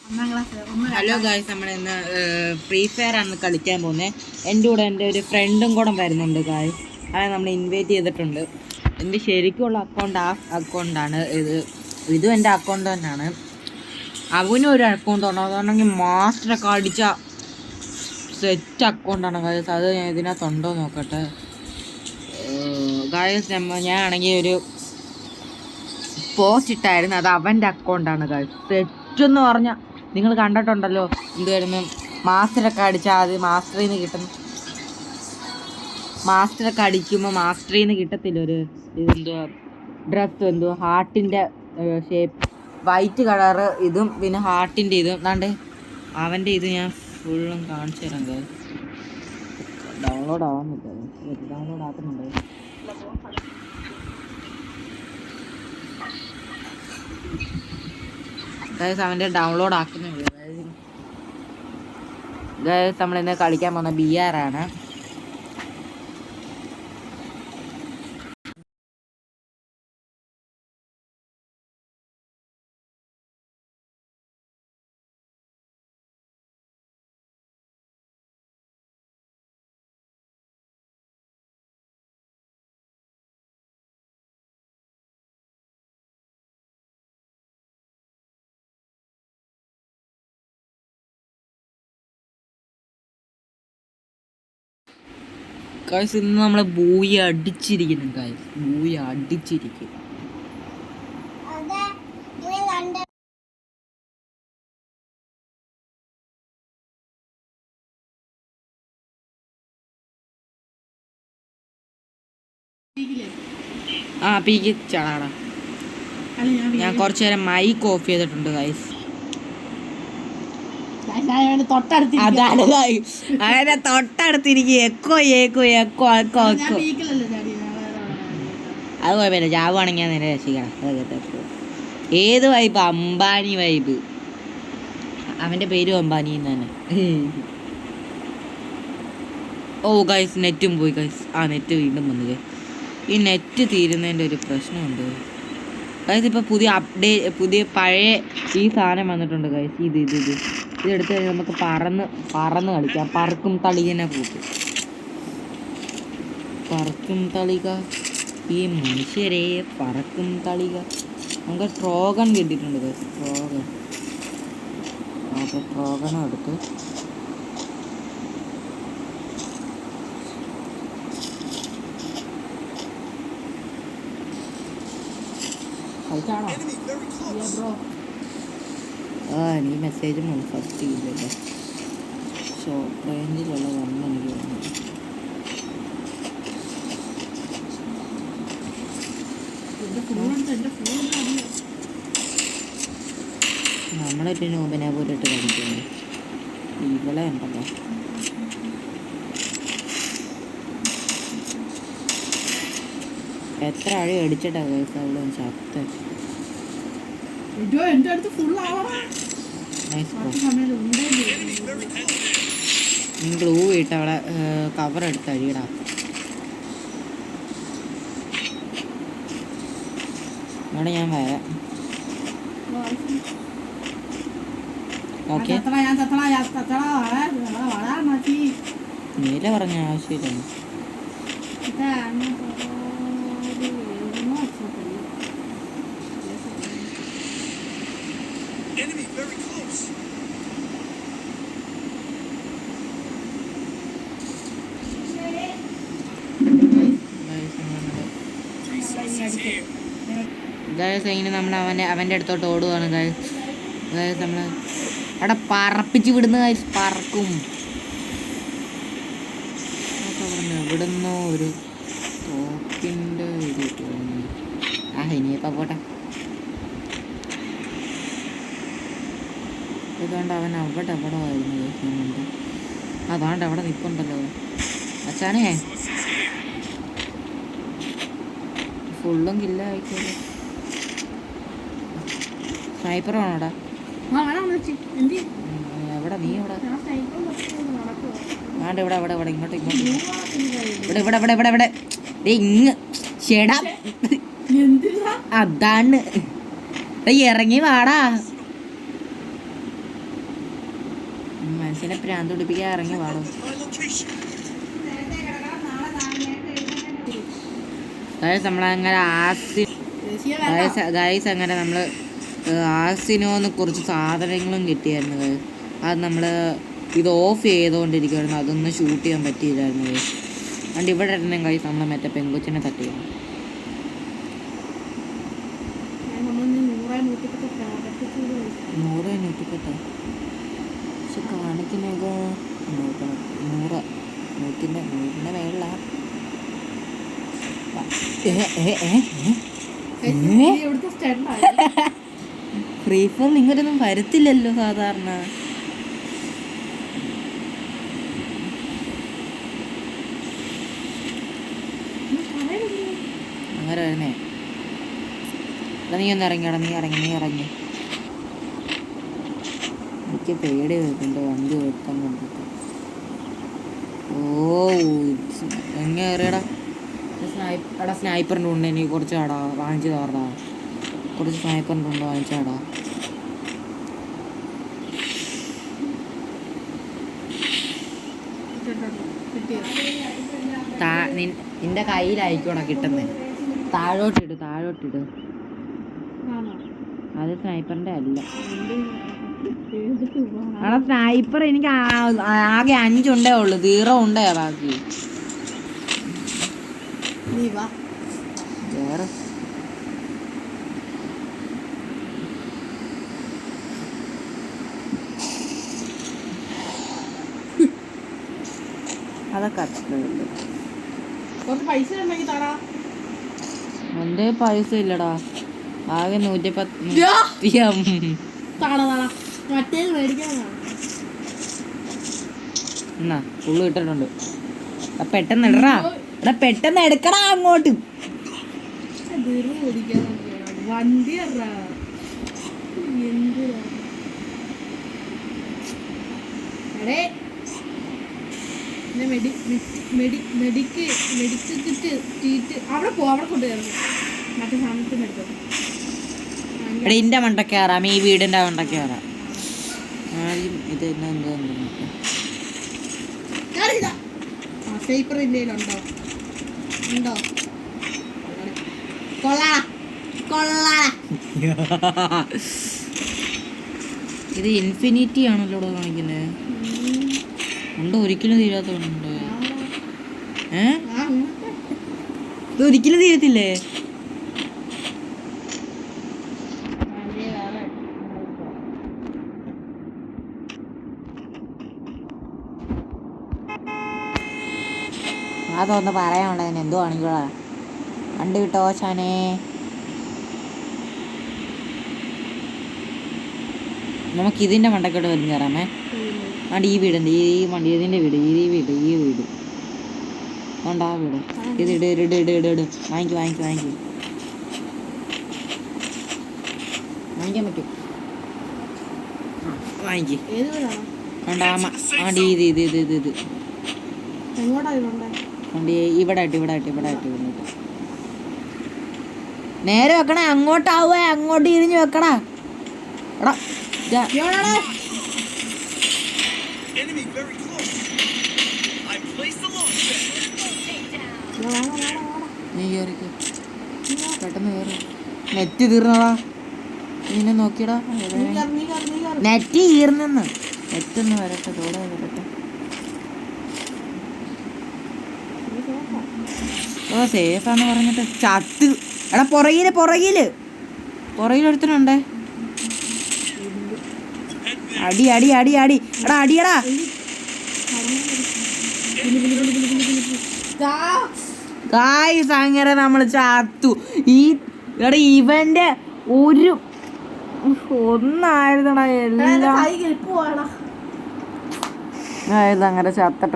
Hello guys, നമ്മൾ ഇന്ന് free fire ആണ് കളിക്കാൻ പോകുന്നത്. എൻ്റെ കൂടെ എൻ്റെ ഒരു ഫ്രണ്ടും കൂടെ വരുന്നുണ്ട് ഗായ്സ്. അതെ, നമ്മൾ ഇൻവൈറ്റ് ചെയ്തിട്ടുണ്ട്. എൻ്റെ ശരിക്കുള്ള അക്കൗണ്ട് ആ അക്കൗണ്ടാണ് ഇതും എൻ്റെ അക്കൗണ്ട് തന്നെയാണ്. അവനും ഒരു അക്കൗണ്ട് ഉണ്ട്, അതുകൊണ്ടെങ്കിൽ മാസ്റ്ററൊക്കെ അടിച്ച സെറ്റ് അക്കൗണ്ടാണ് ഗായ്സ്. അത് ഞാൻ ഇതിനകത്തുണ്ടോ നോക്കട്ടെ ഗായ്സ്. ഞാൻ ആണെങ്കിൽ ഒരു പോസ്റ്റ് ഇട്ടായിരുന്നു, അത് അവൻ്റെ അക്കൗണ്ടാണ് ഗായ്സ്. സെറ്റെന്ന് പറഞ്ഞാൽ നിങ്ങൾ കണ്ടിട്ടുണ്ടല്ലോ, എന്തുവായിരുന്നു മാസ്റ്ററൊക്കെ അടിച്ചാൽ അത് മാസ്റ്ററിൽ നിന്ന് കിട്ടും. മാസ്റ്ററൊക്കെ അടിക്കുമ്പോൾ മാസ്റ്ററിൽ നിന്ന് കിട്ടത്തില്ല ഒരു ഇതെന്തുവാ ഡ്രസ്സ്, എന്തുവാ ഹാർട്ടിൻ്റെ ഷേപ്പ്, വൈറ്റ് കളറ് ഇതും പിന്നെ ഹാർട്ടിൻ്റെ ഇതും. എന്നാണ്ട് അവൻ്റെ ഇത് ഞാൻ ഫുള്ളും കാണിച്ചു തരാം ഗായ്സ്. ഡൗൺലോഡ് ആവുന്നില്ല, ഡൗൺലോഡ് ആക്കുന്നുണ്ട് ഗായ്സ്. അവൻ്റെ ഡൗൺലോഡ് ആക്കുന്നുള്ളൂ ഗായ്സ്. നമ്മളിന്ന് കളിക്കാൻ പോകുന്ന BR ആണ്. ഗായ്സ്, ഇന്ന് നമ്മളെ ബൂയി അടിച്ചിരിക്കുന്നു ഗായ്സ്, ബൂയി അടിച്ചിരിക്കും. ആ പീക്ക് ചാടാടാ. ഞാൻ കുറച്ചു നേരം മൈക്ക് ഓഫ് ചെയ്തിട്ടുണ്ട് ഗായ്സ്. അതാണ് അങ്ങനെ തൊട്ടടുത്തിരിക്കും. Echo echo echo echo echo. അത് കുഴപ്പമില്ല, ജാവുകയാണെങ്കിൽ നേരെ രക്ഷിക്കണം. അതൊക്കെ ഏത് വൈബ്? അംബാനി വൈബ്. അവൻ്റെ പേരും അംബാനി തന്നെ. ഓ ഗൈസ്, നെറ്റും പോയി ഗൈസ്. ആ നെറ്റ് വീണ്ടും വന്നു ഗൈസ്. ഈ നെറ്റ് തീരുന്നതിൻ്റെ ഒരു പ്രശ്നമുണ്ട് ഗൈസ്. ഇപ്പോൾ പുതിയ പഴയ ഈ സാധനം വന്നിട്ടുണ്ട് ഗൈസ്. ഇതെടുത്ത് കഴിഞ്ഞാൽ നമുക്ക് പറന്ന് കളിക്കാം. പറക്കും തളികനെ കൂട്ടും. പറക്കും തളിക ഈ മനുഷ്യരെ പറക്കും തളിക. നമുക്ക് ട്രോഗൺ കിട്ടിയിട്ടുണ്ട് ഗൈസ്. ട്രോഗണം എടുത്ത് നീ മെസ്സേജ് ഫസ്റ്റ് ചെയ്യില്ലല്ലോ. ഷോർട്ട് റേഞ്ചിലുള്ള വന്ന് എനിക്ക് തോന്നുന്നു. നമ്മളൊരു നോബിനെ പോലിട്ട് കളിക്കുന്നു. ഇവളെ ഉണ്ടല്ലോ എത്ര അഴി അടിച്ചിട്ടാ കേസ് അവള് ചത്ത്. ഗ്ലൂ ഇട്ട് അവളെ കവർ എടുത്ത് അഴിയിടാം. അവിടെ ഞാൻ വരാം. ഓക്കെ, നീല പറഞ്ഞ ആവശ്യമില്ല. ഗായ്സ് ഇങ്ങനെ നമ്മൾ അവൻ്റെ അടുത്തോട്ട് ഓടുകയാണ് ഗായ്സ്. നമ്മൾ അവിടെ പറപ്പിച്ച് വിടുന്ന ഗായ്സ്. പറക്കും. എവിടുന്നോ ഒരു തോക്കിൻ്റെ ഇത് തോന്നി. ഇനിയിപ്പോൾ പോട്ടെ. ഇതുകൊണ്ട് അവൻ അവിടെ ആയിരുന്നു ഗായ്സ്. അതാണ്ട് അവിടെ നിൽപ്പുണ്ടല്ലോ അച്ഛാനേ. ഫുള്ളും കില്ല ആയിക്കോട്ടെ. സ്നൈപ്പർ ആണോടാ? എവിടെ നീ? ഇവിടെ ഇങ്ങോട്ട് ഇവിടെ ഇങ്ങ് ഷെടാ. അതാണ് ഇറങ്ങി വാടാ. മനുഷ്യനെ പ്രാന്ത് പിടിപ്പിക്കാൻ ഇറങ്ങി പാടും. നമ്മളങ്ങനെ ഗൈസ് അങ്ങനെ നമ്മൾ ആസിനോന്ന് കുറച്ച് സാധനങ്ങളും കിട്ടിയായിരുന്നു ഗൈസ്. അത് നമ്മൾ ഇത് ഓഫ് ചെയ്തുകൊണ്ടിരിക്കുവായിരുന്നു, അതൊന്നും ഷൂട്ട് ചെയ്യാൻ പറ്റിയില്ലായിരുന്നു ഗൈസ്. അതുകൊണ്ട് ഇവിടെ ഇരുന്ന ഗൈസ് നമ്മൾ മറ്റേ പെങ്കൊച്ചിനെ തട്ടി. 100 പക്ഷെ കാണിക്കുന്നത് 100 മേളിലാണ്. ഫ്രീ ഫയർ ഇങ്ങനൊന്നും വരത്തില്ലല്ലോ സാധാരണ. അങ്ങനെ വരുന്നേ. നീ ഒന്ന് ഇറങ്ങിയോടാ, നീ ഇറങ്ങി. എനിക്ക് പേടി വരുന്നുണ്ട് വണ്ടി വെക്കാൻ കണ്ടിട്ട്. ഓ എങ്ങനെ കയറിയടാ? സ്നൈപ്പറിൻ്റെ ഉണ്ട്, എനിക്ക് കുറച്ച് ആടാ വാങ്ങിച്ചു തരടാ. കുറച്ച് സ്നൈപ്പറിൻ്റെ ഉണ്ട്, വാങ്ങിച്ചാടാ. നിന്റെ കയ്യിലായിക്കോടാ കിട്ടുന്നത്. താഴോട്ടിട്. അത് സ്നൈപ്പറിൻ്റെ അല്ല. അവിടെ സ്നൈപ്പർ എനിക്ക് ആകെ 5 ഉണ്ടേ ഉള്ളു, 0 ഉണ്ടേ ബാക്കി. വേറെ അതൊക്കെ എന്റെ പൈസ ഇല്ലടാ, ആകെ 110. എന്നാ ഫുള്ള് കിട്ടിട്ടുണ്ട്. പെട്ടെന്ന് ഇടറാ, പെട്ടെന്ന് എടുക്കടാ അങ്ങോട്ട്. ഇന്റെ മണ്ട കയറാം, ഈ വീടിന്റെ മണ്ട കയറാം. ആദ്യം ഇത് ഇത് ഇൻഫിനിറ്റി ആണല്ലോ ഇവിടെ കാണിക്കുന്നത്. ഉണ്ട്, ഒരിക്കലും തീരാത്തതുണ്ട്. ഇത് ഒരിക്കലും തീരത്തില്ലേ? അതൊന്ന് പറയാനുള്ളതിന് എന്തുവാണെങ്കിലാ കണ്ടു കിട്ടോ ചാനേ. നമുക്ക് ഇതിൻ്റെ മണ്ടക്കോട്ട് വലിഞ്ഞു കയറാമേ. ആണ്ട് ഈ വീടുണ്ട്, ഈ വണ്ടി ഇതിൻ്റെ വീട്, ഈ വീട് അതുകൊണ്ട് ആ വീട് ഇത് ഇട്. വാങ്ങിക്കാൻ പറ്റും. വാങ്ങിക്ക് ആണ്ടി ഇത് ഇവിടെ നേരെ വെക്കണേ. അങ്ങോട്ടാവേ, അങ്ങോട്ട് ഇരിഞ്ഞ് വെക്കണ. നീ കയറിക്കോ, പെട്ടെന്ന് കയറി. നെറ്റ് തീർന്നടാ, നീനെ നോക്കിയടാ. നെറ്റ് തീർന്നെന്ന്. നെറ്റൊന്ന് വരട്ടെ, തോടെ വരട്ടെ. ഓ സേഫാന്ന് പറഞ്ഞിട്ട് ചത്ത്. എടാ പുറകില് ഒരുത്തനുണ്ടേ. അടി എടാ അടിയടാ. ഗായ്സ് അങ്ങനെ നമ്മൾ ചത്തു. എടാ ഇവന്റെ ഒരു ഒന്നായിരുന്നടാ എല്ലാം. അങ്ങനെ ചത്തിട്ട്